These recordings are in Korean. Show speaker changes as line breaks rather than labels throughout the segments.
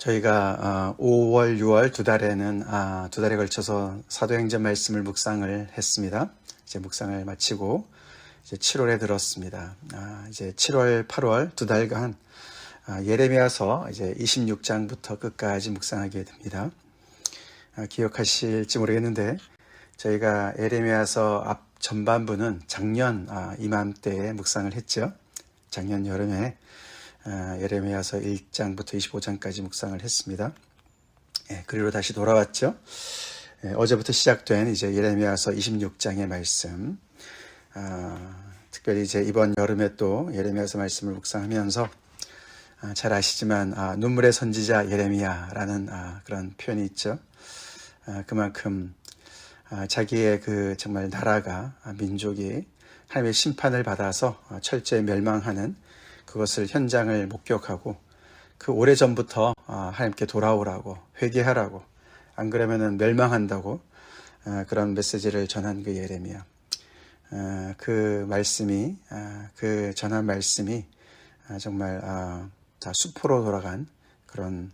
저희가 5월, 6월 두 달에는 두 달에 걸쳐서 사도행전 말씀을 묵상을 했습니다. 이제 묵상을 마치고 이제 7월에 들었습니다. 이제 7월, 8월 두 달간 예레미야서 이제 26장부터 끝까지 묵상하게 됩니다. 기억하실지 모르겠는데 저희가 예레미야서 앞 전반부는 작년 이맘때에 묵상을 했죠. 작년 여름에 예레미야서 1장부터 25장까지 묵상을 했습니다. 그리로 다시 돌아왔죠. 어제부터 시작된 이제 예레미야서 26장의 말씀. 특별히 이제 이번 여름에 또 예레미야서 말씀을 묵상하면서 잘 아시지만 눈물의 선지자 예레미야라는 그런 표현이 있죠. 그만큼 자기의 그 정말 나라가 민족이 하나님의 심판을 받아서 철저히 멸망하는 그것을 현장을 목격하고 그 오래전부터 하나님께 돌아오라고 회개하라고 안 그러면은 멸망한다고 그런 메시지를 전한 그 예레미야. 그 말씀이 그 전한 말씀이 정말 다 수포로 돌아간 그런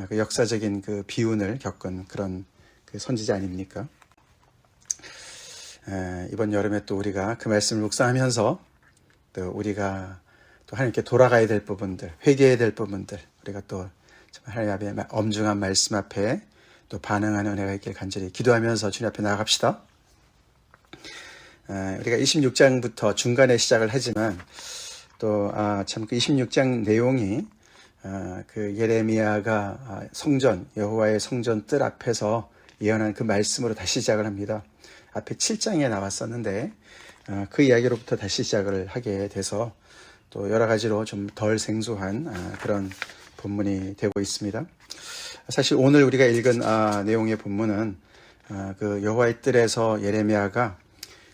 그 역사적인 그 비운을 겪은 그런 그 선지자 아닙니까? 이번 여름에 또 우리가 그 말씀을 묵상하면서 또 우리가 또 하나님께 돌아가야 될 부분들, 회개해야 될 부분들, 우리가 또 하나님 앞에 엄중한 말씀 앞에 또 반응하는 은혜가 있길 간절히 기도하면서 주님 앞에 나아갑시다. 우리가 26장부터 중간에 시작을 하지만 또 참 그 26장 내용이 그 예레미야가 성전, 여호와의 성전 뜰 앞에서 예언한 그 말씀으로 다시 시작을 합니다. 앞에 7장에 나왔었는데 그 이야기로부터 다시 시작을 하게 돼서 또 여러 가지로 좀 덜 생소한 그런 본문이 되고 있습니다. 사실 오늘 우리가 읽은 내용의 본문은 그 여호와의 뜰에서 예레미야가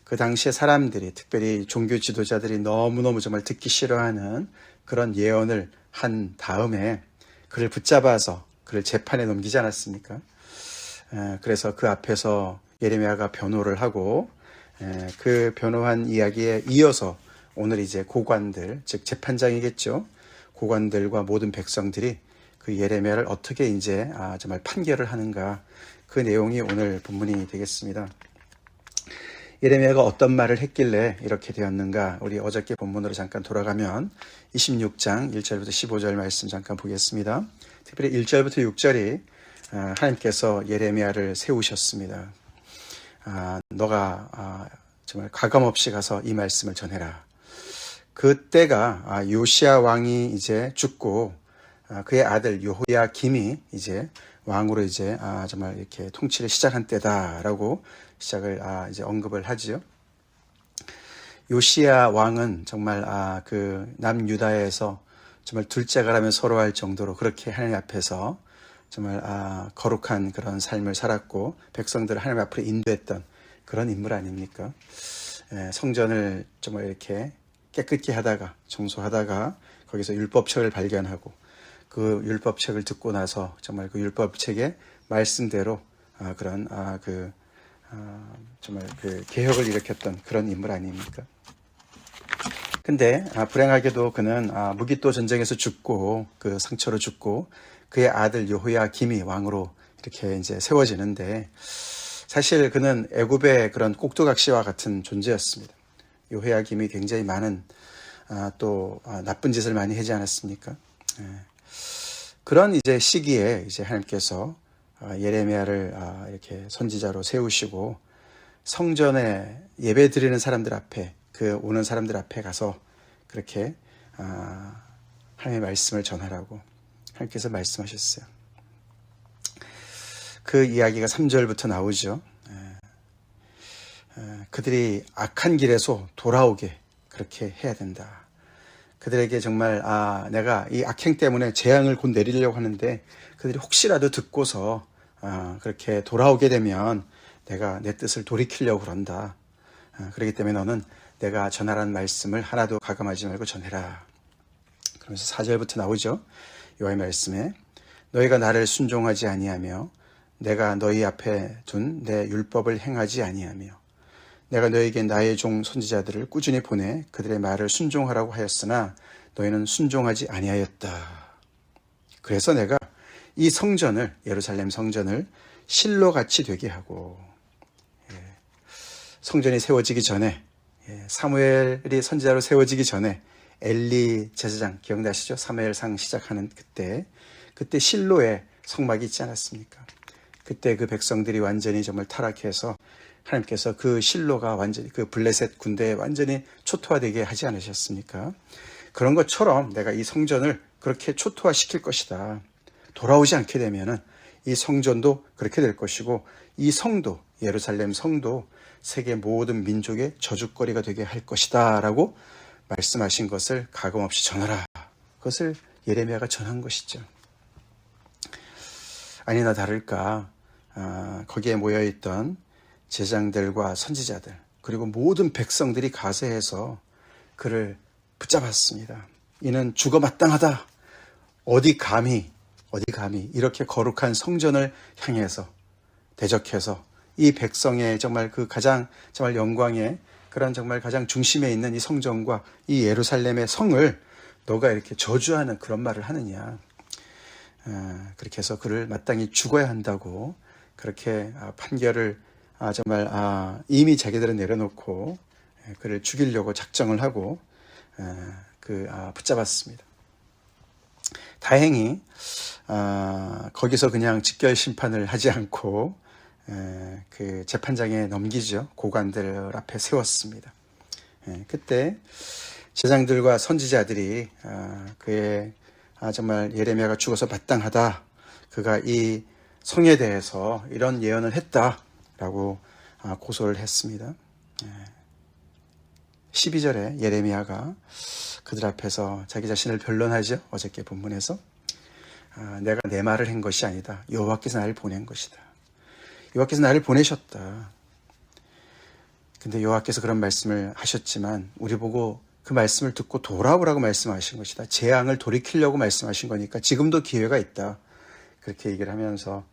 그 당시에 사람들이 특별히 종교 지도자들이 너무너무 정말 듣기 싫어하는 그런 예언을 한 다음에 그를 붙잡아서 그를 재판에 넘기지 않았습니까? 그래서 그 앞에서 예레미야가 변호를 하고 그 변호한 이야기에 이어서 오늘 이제 고관들, 즉 재판장이겠죠. 고관들과 모든 백성들이 그 예레미야를 어떻게 이제 정말 판결을 하는가, 그 내용이 오늘 본문이 되겠습니다. 예레미야가 어떤 말을 했길래 이렇게 되었는가, 우리 어저께 본문으로 잠깐 돌아가면 26장 1절부터 15절 말씀 잠깐 보겠습니다. 특별히 1절부터 6절이 하나님께서 예레미야를 세우셨습니다. 너가 정말 가감없이 가서 이 말씀을 전해라. 그때가 요시야 왕이 이제 죽고 그의 아들 여호야김이 이제 왕으로 이제 정말 이렇게 통치를 시작한 때다라고 시작을 이제 언급을 하지요. 요시야 왕은 정말 그 남유다에서 정말 둘째가라면 서로할 정도로 그렇게 하나님 앞에서 정말 거룩한 그런 삶을 살았고 백성들을 하나님 앞으로 인도했던 그런 인물 아닙니까? 성전을 정말 이렇게 깨끗게 하다가 청소하다가 거기서 율법책을 발견하고 그 율법책을 듣고 나서 정말 그 율법책의 말씀대로 그런 정말 그 개혁을 일으켰던 그런 인물 아닙니까? 근데 불행하게도 그는 무기또 전쟁에서 죽고 그 상처로 죽고 그의 아들 여호야김이 왕으로 이렇게 이제 세워지는데 사실 그는 애굽의 그런 꼭두각시와 같은 존재였습니다. 여호야김이 굉장히 많은 또 나쁜 짓을 많이 하지 않았습니까? 그런 이제 시기에 이제 하나님께서 예레미야를 이렇게 선지자로 세우시고 성전에 예배 드리는 사람들 앞에 그 오는 사람들 앞에 가서 그렇게 하나님의 말씀을 전하라고 하나님께서 말씀하셨어요. 그 이야기가 3절부터 나오죠. 그들이 악한 길에서 돌아오게 그렇게 해야 된다. 그들에게 정말 내가 이 악행 때문에 재앙을 곧 내리려고 하는데 그들이 혹시라도 듣고서 그렇게 돌아오게 되면 내가 내 뜻을 돌이키려고 그런다. 그렇기 때문에 너는 내가 전하라는 말씀을 하나도 가감하지 말고 전해라. 그러면서 4절부터 나오죠. 여호와의 말씀에 너희가 나를 순종하지 아니하며 내가 너희 앞에 둔 내 율법을 행하지 아니하며 내가 너에게 나의 종 선지자들을 꾸준히 보내 그들의 말을 순종하라고 하였으나 너희는 순종하지 아니하였다. 그래서 내가 이 성전을, 예루살렘 성전을 실로같이 되게 하고, 성전이 세워지기 전에, 사무엘이 선지자로 세워지기 전에 엘리 제사장 기억나시죠? 사무엘상 시작하는 그때 실로에 성막이 있지 않았습니까? 그때 그 백성들이 완전히 정말 타락해서 하나님께서 그 실로가 완전히 그 블레셋 군대에 완전히 초토화되게 하지 않으셨습니까? 그런 것처럼 내가 이 성전을 그렇게 초토화시킬 것이다. 돌아오지 않게 되면은 이 성전도 그렇게 될 것이고, 이 성도, 예루살렘 성도 세계 모든 민족의 저주거리가 되게 할 것이다 라고 말씀하신 것을 가감없이 전하라. 그것을 예레미야가 전한 것이죠. 아니나 다를까 거기에 모여있던 제장들과 선지자들, 그리고 모든 백성들이 가세해서 그를 붙잡았습니다. 이는 죽어 마땅하다. 어디 감히 이렇게 거룩한 성전을 향해서 대적해서 이 백성의 정말 그 가장 정말 영광의 그런 정말 가장 중심에 있는 이 성전과 이 예루살렘의 성을 너가 이렇게 저주하는 그런 말을 하느냐. 그렇게 해서 그를 마땅히 죽어야 한다고 그렇게 판결을 정말 이미 자기들은 내려놓고 그를 죽이려고 작정을 하고 붙잡았습니다. 다행히 거기서 그냥 직결 심판을 하지 않고 그 재판장에 넘기죠. 고관들 앞에 세웠습니다. 그때 제장들과 선지자들이 그의 정말 예레미야가 죽어서 마땅하다. 그가 이 성에 대해서 이런 예언을 했다라고 고소를 했습니다. 12절에 예레미야가 그들 앞에서 자기 자신을 변론하죠. 어저께 본문에서 내가 내 말을 한 것이 아니다. 여호와께서 나를 보낸 것이다. 여호와께서 나를 보내셨다. 근데 여호와께서 그런 말씀을 하셨지만 우리 보고 그 말씀을 듣고 돌아오라고 말씀하신 것이다. 재앙을 돌이키려고 말씀하신 거니까 지금도 기회가 있다. 그렇게 얘기를 하면서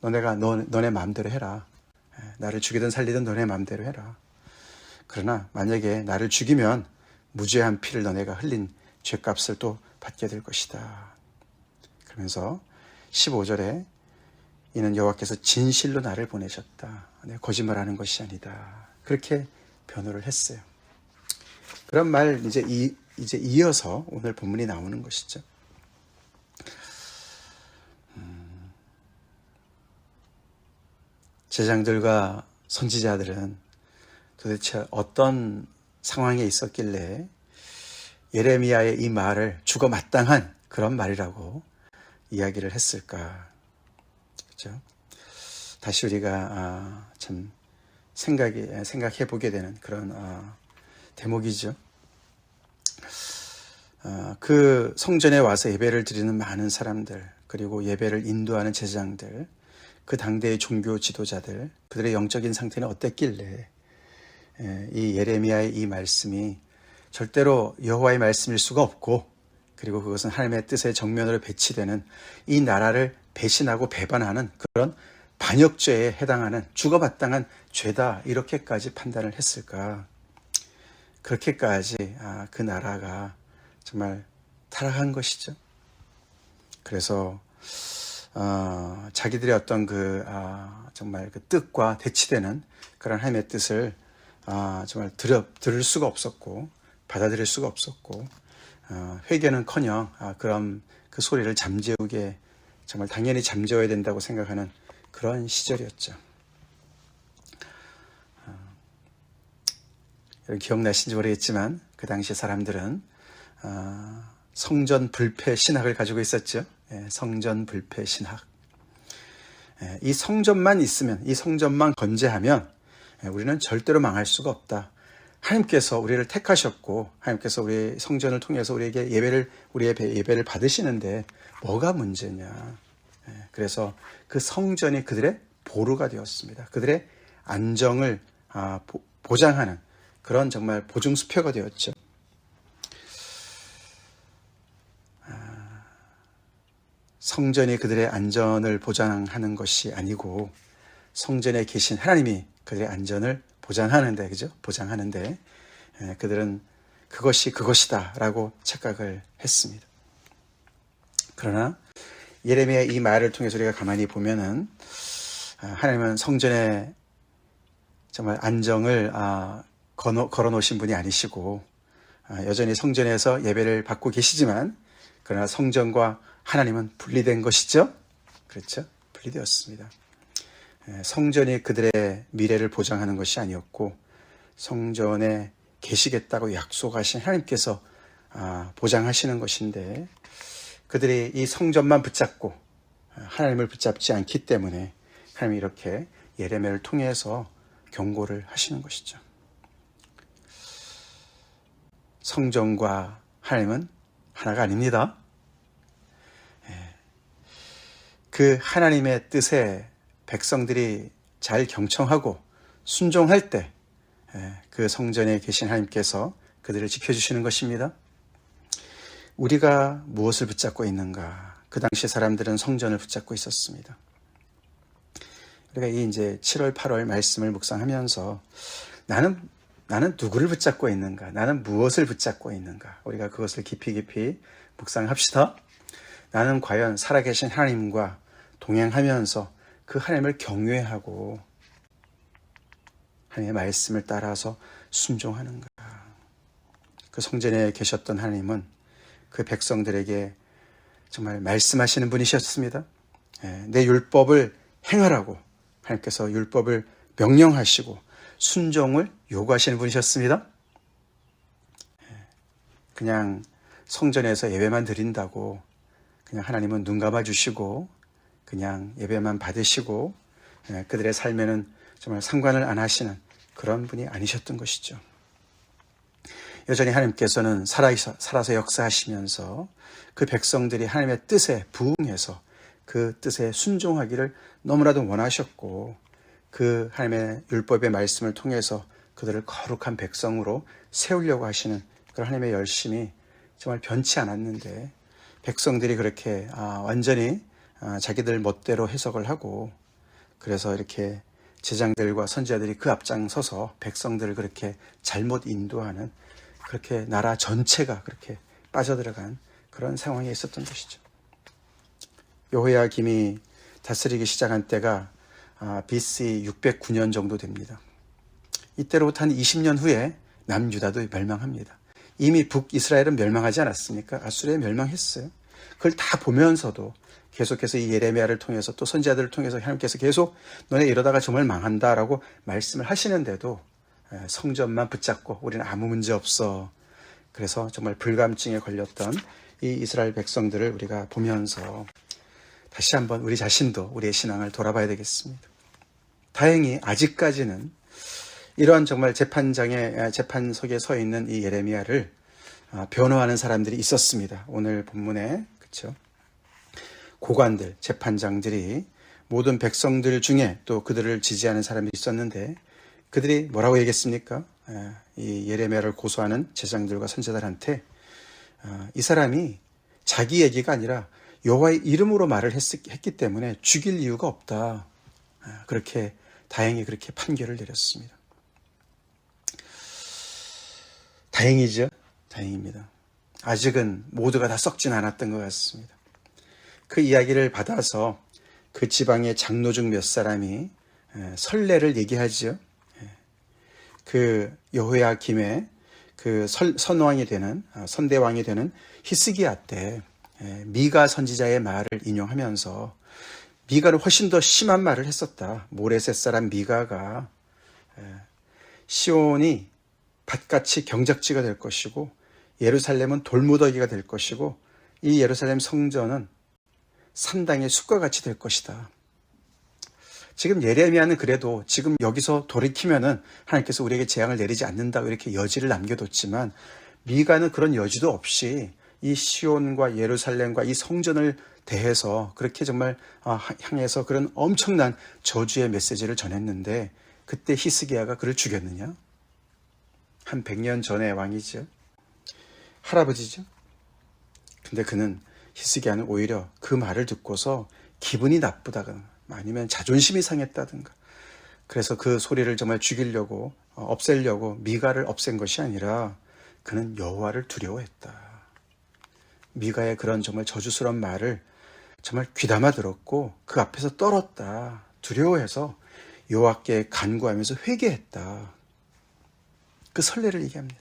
너네 마음대로 해라. 나를 죽이든 살리든 너네 마음대로 해라. 그러나 만약에 나를 죽이면 무죄한 피를 너네가 흘린 죄값을 또 받게 될 것이다. 그러면서 15절에 이는 여호와께서 진실로 나를 보내셨다. 내가 거짓말하는 것이 아니다. 그렇게 변호를 했어요. 그런 말 이제 이어서 오늘 본문이 나오는 것이죠. 제장들과 선지자들은 도대체 어떤 상황에 있었길래 예레미야의 이 말을 죽어 마땅한 그런 말이라고 이야기를 했을까? 그렇죠? 다시 우리가 참 생각해 보게 되는 그런 대목이죠. 그 성전에 와서 예배를 드리는 많은 사람들, 그리고 예배를 인도하는 제장들, 그 당대의 종교 지도자들, 그들의 영적인 상태는 어땠길래 이 예레미야의 이 말씀이 절대로 여호와의 말씀일 수가 없고, 그리고 그것은 하나님의 뜻의 정면으로 배치되는 이 나라를 배신하고 배반하는 그런 반역죄에 해당하는 죽어마땅한 죄다, 이렇게까지 판단을 했을까? 그렇게까지 그 나라가 정말 타락한 것이죠. 그래서 자기들의 어떤 정말 그 뜻과 대치되는 그런 하나님의 뜻을 정말 들을 수가 없었고 받아들일 수가 없었고 회개는커녕 그런 그 소리를 잠재우게 정말 당연히 잠재워야 된다고 생각하는 그런 시절이었죠. 여러분 기억나신지 모르겠지만 그 당시 사람들은 성전 불패 신학을 가지고 있었죠. 성전 불패 신학. 이 성전만 있으면, 이 성전만 건재하면 우리는 절대로 망할 수가 없다. 하나님께서 우리를 택하셨고 하나님께서 우리 성전을 통해서 우리의 예배를 받으시는데 뭐가 문제냐. 그래서 그 성전이 그들의 보루가 되었습니다. 그들의 안정을 보장하는 그런 정말 보증수표가 되었죠. 성전이 그들의 안전을 보장하는 것이 아니고 성전에 계신 하나님이 그들의 안전을 보장하는데, 그죠? 보장하는데 그들은 그것이 그것이다라고 착각을 했습니다. 그러나 예레미야의 이 말을 통해서 우리가 가만히 보면은 하나님은 성전에 정말 안정을 걸어 놓으신 분이 아니시고 여전히 성전에서 예배를 받고 계시지만 그러나 성전과 하나님은 분리된 것이죠. 그렇죠? 분리되었습니다. 성전이 그들의 미래를 보장하는 것이 아니었고 성전에 계시겠다고 약속하신 하나님께서 보장하시는 것인데 그들이 이 성전만 붙잡고 하나님을 붙잡지 않기 때문에 하나님이 이렇게 예레미야를 통해서 경고를 하시는 것이죠. 성전과 하나님은 하나가 아닙니다. 그 하나님의 뜻에 백성들이 잘 경청하고 순종할 때 그 성전에 계신 하나님께서 그들을 지켜주시는 것입니다. 우리가 무엇을 붙잡고 있는가? 그 당시 사람들은 성전을 붙잡고 있었습니다. 우리가 이제 7월, 8월 말씀을 묵상하면서 나는 누구를 붙잡고 있는가? 나는 무엇을 붙잡고 있는가? 우리가 그것을 깊이 묵상합시다. 나는 과연 살아계신 하나님과 동행하면서 그 하나님을 경외하고 하나님의 말씀을 따라서 순종하는가? 그 성전에 계셨던 하나님은 그 백성들에게 정말 말씀하시는 분이셨습니다. 내 율법을 행하라고 하나님께서 율법을 명령하시고 순종을 요구하시는 분이셨습니다. 그냥 성전에서 예배만 드린다고 그냥 하나님은 눈 감아주시고 그냥 예배만 받으시고 그들의 삶에는 정말 상관을 안 하시는 그런 분이 아니셨던 것이죠. 여전히 하나님께서는 살아서 역사하시면서 그 백성들이 하나님의 뜻에 부응해서 그 뜻에 순종하기를 너무나도 원하셨고 그 하나님의 율법의 말씀을 통해서 그들을 거룩한 백성으로 세우려고 하시는 그런 하나님의 열심이 정말 변치 않았는데 백성들이 그렇게 완전히 자기들 멋대로 해석을 하고 그래서 이렇게 제장들과 선지자들이 그 앞장서서 백성들을 그렇게 잘못 인도하는 그렇게 나라 전체가 그렇게 빠져들어간 그런 상황에 있었던 것이죠. 여호야김이 다스리기 시작한 때가 BC 609년 정도 됩니다. 이때로부터 한 20년 후에 남유다도 멸망합니다. 이미 북이스라엘은 멸망하지 않았습니까? 아수르에 멸망했어요. 그걸 다 보면서도 계속해서 이 예레미야를 통해서 또 선지자들을 통해서 하나님께서 계속 너네 이러다가 정말 망한다라고 말씀을 하시는데도 성전만 붙잡고 우리는 아무 문제 없어. 그래서 정말 불감증에 걸렸던 이 이스라엘 백성들을 우리가 보면서 다시 한번 우리 자신도 우리의 신앙을 돌아봐야 되겠습니다. 다행히 아직까지는 이러한 정말 재판석에 서 있는 이 예레미야를 변호하는 사람들이 있었습니다. 오늘 본문에 그렇죠? 고관들, 재판장들이 모든 백성들 중에 또 그들을 지지하는 사람들이 있었는데 그들이 뭐라고 얘기했습니까? 이 예레미야를 고소하는 제장들과 선지자들한테 이 사람이 자기 얘기가 아니라 여호와의 이름으로 말을 했기 때문에 죽일 이유가 없다. 그렇게 다행히 그렇게 판결을 내렸습니다. 다행이죠? 다행입니다. 아직은 모두가 다 썩진 않았던 것 같습니다. 그 이야기를 받아서 그 지방의 장로 중 몇 사람이 선례를 얘기하죠. 그 여호야김의 그 선왕이 되는 선대왕이 되는 히스기야 때 미가 선지자의 말을 인용하면서 미가는 훨씬 더 심한 말을 했었다. 모레셋 사람 미가가 시온이 밭같이 경작지가 될 것이고 예루살렘은 돌무더기가 될 것이고 이 예루살렘 성전은 산당의 숲과 같이 될 것이다. 지금 예레미야는 그래도 지금 여기서 돌이키면은 하나님께서 우리에게 재앙을 내리지 않는다고 이렇게 여지를 남겨뒀지만 미가는 그런 여지도 없이 이 시온과 예루살렘과 이 성전을 대해서 그렇게 정말 향해서 그런 엄청난 저주의 메시지를 전했는데 그때 히스기야가 그를 죽였느냐? 한 100년 전의 왕이죠. 할아버지죠. 근데 그는 히스기야는 오히려 그 말을 듣고서 기분이 나쁘다거나 아니면 자존심이 상했다든가 그래서 그 소리를 정말 죽이려고 없애려고 미가를 없앤 것이 아니라 그는 여호와를 두려워했다. 미가의 그런 정말 저주스러운 말을 정말 귀담아 들었고 그 앞에서 떨었다. 두려워해서 여호와께 간구하면서 회개했다. 그 선례를 얘기합니다.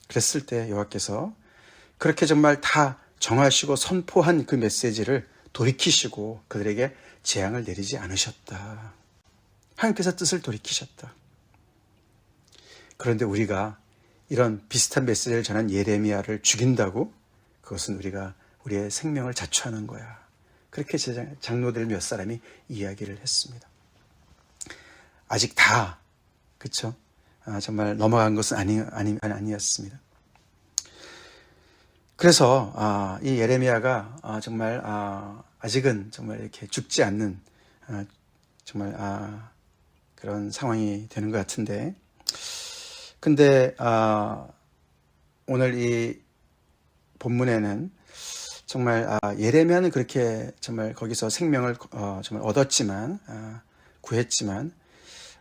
그랬을 때 여호와께서 그렇게 정말 다 정하시고 선포한 그 메시지를 돌이키시고 그들에게 재앙을 내리지 않으셨다. 하나님께서 뜻을 돌이키셨다. 그런데 우리가 이런 비슷한 메시지를 전한 예레미야를 죽인다고? 그것은 우리가 우리의 생명을 자초하는 거야. 그렇게 장로들 몇 사람이 이야기를 했습니다. 아직 다, 그쵸? 정말 넘어간 것은 아니었습니다. 그래서 이 예레미야가 정말 아직은 정말 이렇게 죽지 않는 정말 그런 상황이 되는 것 같은데, 근데 오늘 이 본문에는 정말 예레미야는 그렇게 정말 거기서 생명을 정말 얻었지만 구했지만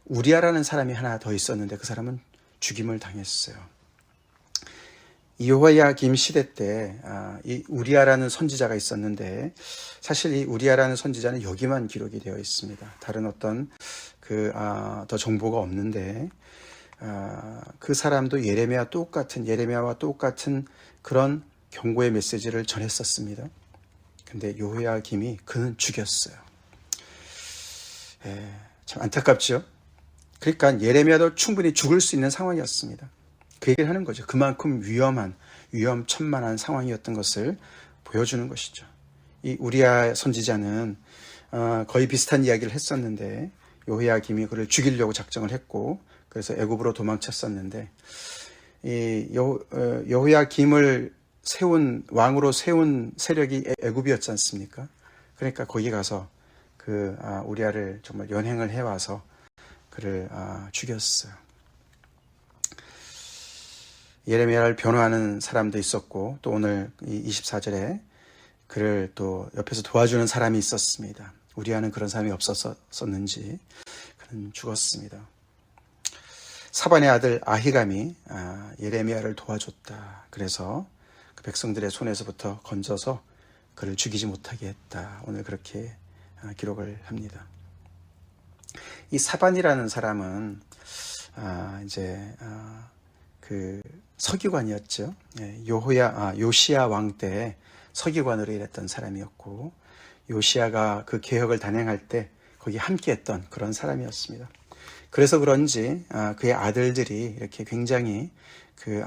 우리아라는 사람이 하나 더 있었는데 그 사람은 죽임을 당했어요. 이 여호야김 시대 때 이 우리아라는 선지자가 있었는데 사실 이 우리아라는 선지자는 여기만 기록이 되어 있습니다. 다른 어떤 더 정보가 없는데 그 사람도 예레미야와 똑같은 그런 경고의 메시지를 전했었습니다. 근데 여호야김이 그는 죽였어요. 참 안타깝죠. 그러니까 예레미야도 충분히 죽을 수 있는 상황이었습니다. 그 얘기를 하는 거죠. 그만큼 위험천만한 상황이었던 것을 보여주는 것이죠. 이 우리아 선지자는 거의 비슷한 이야기를 했었는데 여호야김이 그를 죽이려고 작정을 했고 그래서 애굽으로 도망쳤었는데 이 여호야김을 왕으로 세운 세력이 애굽이었지 않습니까? 그러니까 거기 가서 우리아를 정말 연행을 해와서 그를 죽였어요. 예레미야를 변호하는 사람도 있었고 또 오늘 이 24절에 그를 또 옆에서 도와주는 사람이 있었습니다. 우리아는 그런 사람이 없었는지 그는 죽었습니다. 사반의 아들 아히감이 예레미야를 도와줬다. 그래서 그 백성들의 손에서부터 건져서 그를 죽이지 못하게 했다. 오늘 그렇게 기록을 합니다. 이 사반이라는 사람은 그 서기관이었죠. 요시야 왕 때 서기관으로 일했던 사람이었고 요시야가 그 개혁을 단행할 때 거기 함께했던 그런 사람이었습니다. 그래서 그런지 그의 아들들이 이렇게 굉장히 그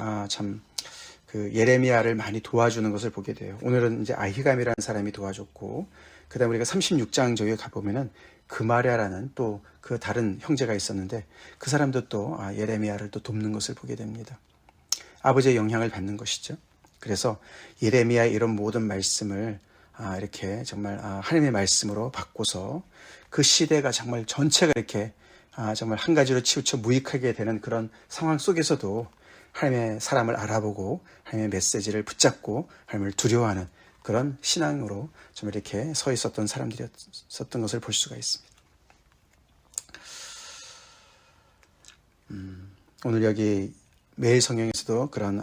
예레미야를 많이 도와주는 것을 보게 돼요. 오늘은 이제 아히감이라는 사람이 도와줬고 그다음에 우리가 36장 저기에 가보면은 그마랴라는 또 그 다른 형제가 있었는데 그 사람도 또 예레미야를 또 돕는 것을 보게 됩니다. 아버지의 영향을 받는 것이죠. 그래서 예레미야의 이런 모든 말씀을 이렇게 정말 하나님의 말씀으로 바꿔서 그 시대가 정말 전체가 이렇게 정말 한 가지로 치우쳐 무익하게 되는 그런 상황 속에서도 하나님의 사람을 알아보고 하나님의 메시지를 붙잡고 하나님을 두려워하는 그런 신앙으로 좀 이렇게 서 있었던 사람들이었던 것을 볼 수가 있습니다. 오늘 여기 매일 성경에서도 그런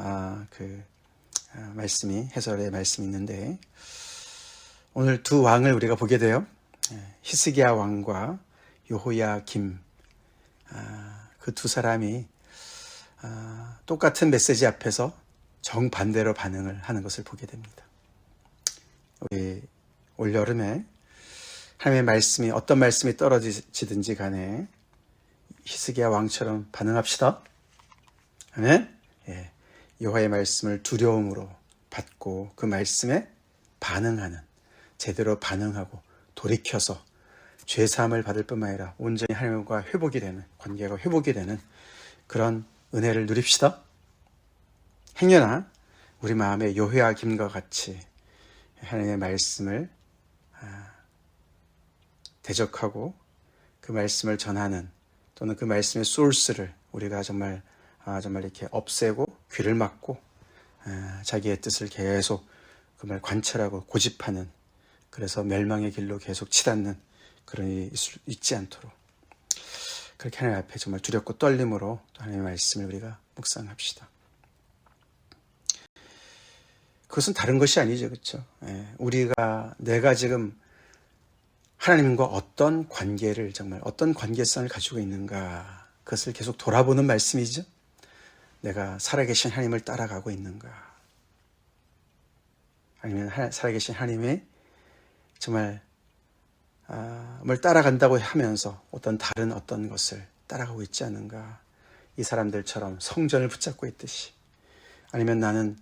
해설의 말씀이 있는데 오늘 두 왕을 우리가 보게 돼요. 히스기야 왕과 여호야김 그 두 사람이 똑같은 메시지 앞에서 정반대로 반응을 하는 것을 보게 됩니다. 우리 올 여름에 하나님의 말씀이 어떤 말씀이 떨어지든지 간에 히스기야 왕처럼 반응합시다. 아멘. 여호와의 말씀을 두려움으로 받고 그 말씀에 반응하는 제대로 반응하고 돌이켜서 죄사함을 받을 뿐만 아니라 온전히 하나님과 회복이 되는 관계가 회복이 되는 그런 은혜를 누립시다. 행여나 우리 마음에 여호야김과 같이 하나님의 말씀을 대적하고 그 말씀을 전하는 또는 그 말씀의 소스를 우리가 정말 이렇게 없애고 귀를 막고 자기의 뜻을 계속 정말 관철하고 고집하는 그래서 멸망의 길로 계속 치닫는 그런 일이 있지 않도록 그렇게 하나님 앞에 정말 두렵고 떨림으로 하나님의 말씀을 우리가 묵상합시다. 그것은 다른 것이 아니죠. 그렇죠? 내가 지금 하나님과 어떤 관계를 정말 어떤 관계성을 가지고 있는가, 그것을 계속 돌아보는 말씀이죠. 내가 살아계신 하나님을 따라가고 있는가, 아니면 살아계신 하나님의 정말 뭘 따라간다고 하면서 다른 어떤 것을 따라가고 있지 않은가. 이 사람들처럼 성전을 붙잡고 있듯이, 아니면 나는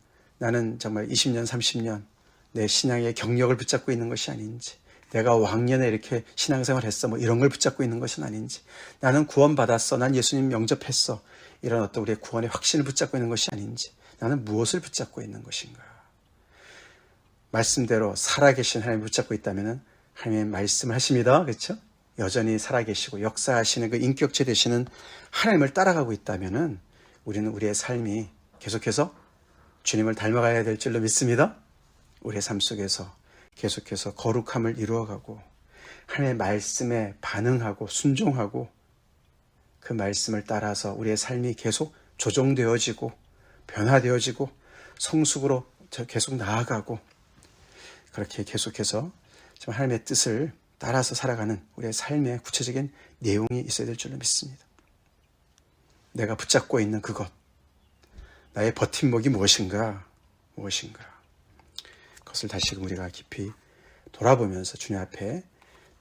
정말 20년 30년 내 신앙의 경력을 붙잡고 있는 것이 아닌지, 내가 왕년에 이렇게 신앙생활 했어 이런 걸 붙잡고 있는 것은 아닌지, 나는 구원받았어, 난 예수님 영접했어, 이런 어떤 우리의 구원의 확신을 붙잡고 있는 것이 아닌지, 나는 무엇을 붙잡고 있는 것인가. 말씀대로 살아계신 하나님을 붙잡고 있다면 하나님의 말씀을 하십니다. 그렇죠? 여전히 살아계시고 역사하시는 그 인격체 되시는 하나님을 따라가고 있다면 우리는 우리의 삶이 계속해서 주님을 닮아가야 될 줄로 믿습니다. 우리의 삶 속에서 계속해서 거룩함을 이루어가고 하나님의 말씀에 반응하고 순종하고 그 말씀을 따라서 우리의 삶이 계속 조정되어지고 변화되어지고 성숙으로 계속 나아가고, 그렇게 계속해서 하나님의 뜻을 따라서 살아가는 우리의 삶의 구체적인 내용이 있어야 될 줄로 믿습니다. 내가 붙잡고 있는 그것, 나의 버팀목이 무엇인가, 그것을 다시금 우리가 깊이 돌아보면서 주님 앞에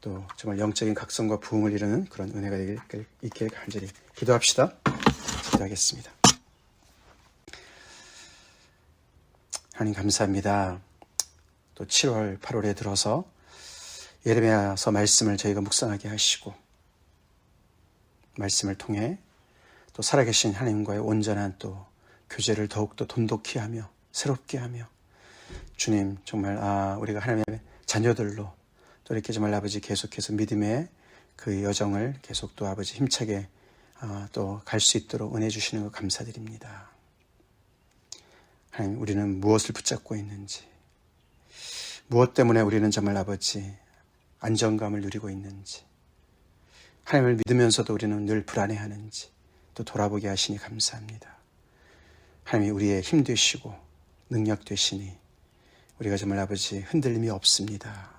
또 정말 영적인 각성과 부흥을 이루는 그런 은혜가 있길 간절히 기도합시다. 기도하겠습니다. 하나님 감사합니다. 또 7월, 8월에 들어서 예레미야서 말씀을 저희가 묵상하게 하시고, 말씀을 통해 또 살아계신 하나님과의 온전한 또 교제를 더욱더 돈독히 하며 새롭게 하며, 주님 정말 우리가 하나님의 자녀들로 또 이렇게 정말 아버지 계속해서 믿음의 그 여정을 계속 또 아버지 힘차게 또 갈 수 있도록 은혜 주시는 것 감사드립니다. 하나님, 우리는 무엇을 붙잡고 있는지, 무엇 때문에 우리는 정말 아버지 안정감을 누리고 있는지, 하나님을 믿으면서도 우리는 늘 불안해하는지 또 돌아보게 하시니 감사합니다. 하나님이 우리의 힘 되시고 능력 되시니 우리가 정말 아버지 흔들림이 없습니다.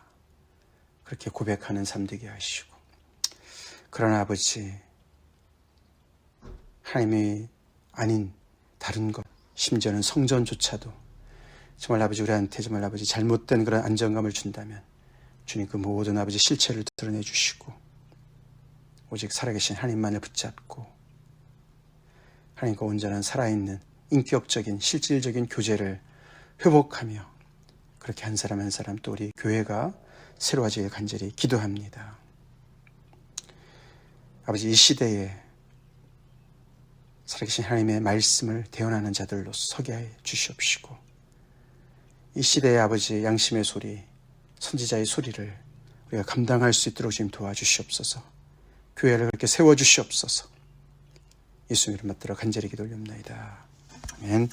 그렇게 고백하는 삶 되게 하시고, 그러나 아버지 하나님이 아닌 다른 것, 심지어는 성전조차도 정말 아버지 우리한테 정말 아버지 잘못된 그런 안정감을 준다면 주님 그 모든 아버지 실체를 드러내 주시고, 오직 살아계신 하나님만을 붙잡고 하나님과 온전한 살아있는 인격적인 실질적인 교제를 회복하며, 그렇게 한 사람 한 사람 또 우리 교회가 새로워지길 간절히 기도합니다. 아버지, 이 시대에 살아계신 하나님의 말씀을 대언하는 자들로 서게 해 주시옵시고, 이 시대의 아버지 양심의 소리, 선지자의 소리를 우리가 감당할 수 있도록 지금 도와주시옵소서. 교회를 그렇게 세워주시옵소서. 예수님 이름 받들어 간절히 기도 올립니다. 아멘.